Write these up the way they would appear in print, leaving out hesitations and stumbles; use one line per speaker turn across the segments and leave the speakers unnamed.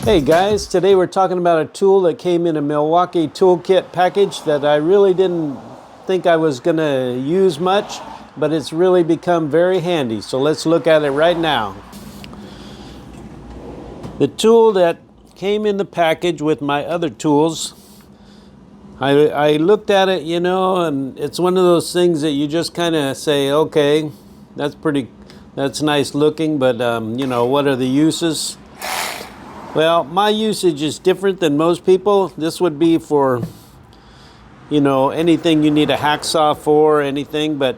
Hey guys, today we're talking about a tool that came in a Milwaukee toolkit package that I really didn't think I was going to use much, but it's really become very handy. So let's look at it right now. The tool that came in the package with my other tools, I looked at it, you know, and it's one of those things that you just kind of say, okay, that's nice looking, but you know, what are the uses? Well, my usage is different than most people. This would be for, you know, anything you need a hacksaw for, anything. But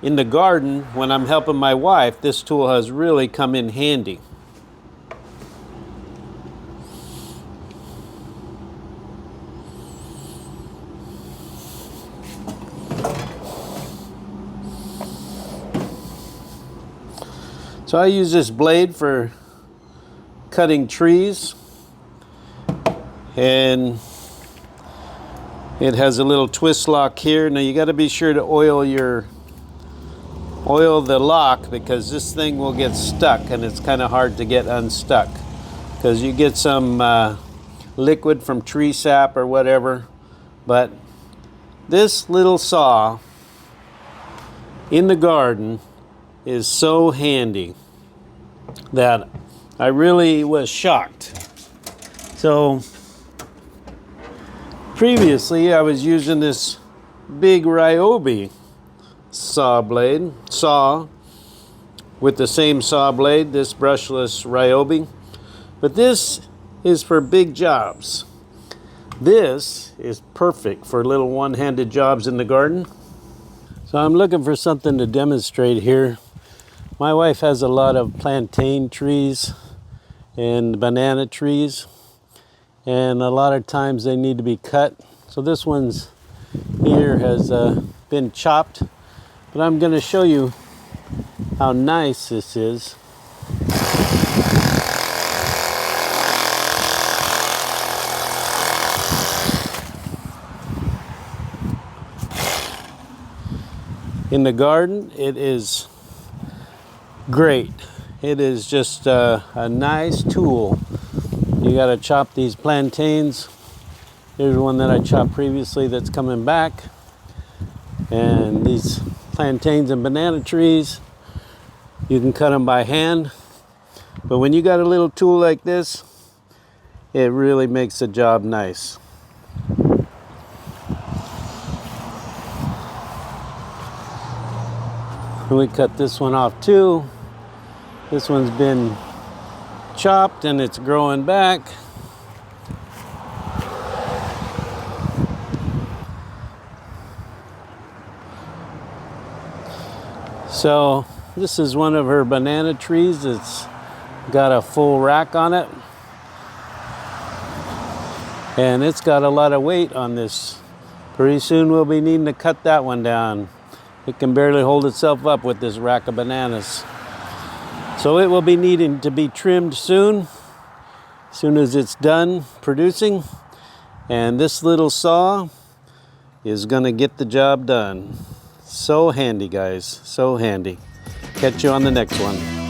in the garden, when I'm helping my wife, this tool has really come in handy. So I use this blade for cutting trees, and it has a little twist lock here. Now you got to be sure to oil the lock, because this thing will get stuck and it's kind of hard to get unstuck because you get some liquid from tree sap or whatever. But this little saw in the garden is so handy that I really was shocked. So previously I was using this big Ryobi saw with the same saw blade, this brushless Ryobi. But this is for big jobs. This is perfect for little one-handed jobs in the garden. So I'm looking for something to demonstrate here. My wife has a lot of plantain trees and banana trees, and a lot of times they need to be cut. So this one's here has been chopped, but I'm going to show you how nice this is. In the garden, it is great. It is just a nice tool. You got to chop these plantains. Here's one that I chopped previously that's coming back. And these plantains and banana trees, you can cut them by hand. But when you got a little tool like this, it really makes the job nice. And we cut this one off too. This one's been chopped and it's growing back. So this is one of her banana trees. It's got a full rack on it. And it's got a lot of weight on this. Pretty soon we'll be needing to cut that one down. It can barely hold itself up with this rack of bananas. So it will be needing to be trimmed soon as it's done producing. And this little saw is going to get the job done. So handy, guys, so handy. Catch you on the next one.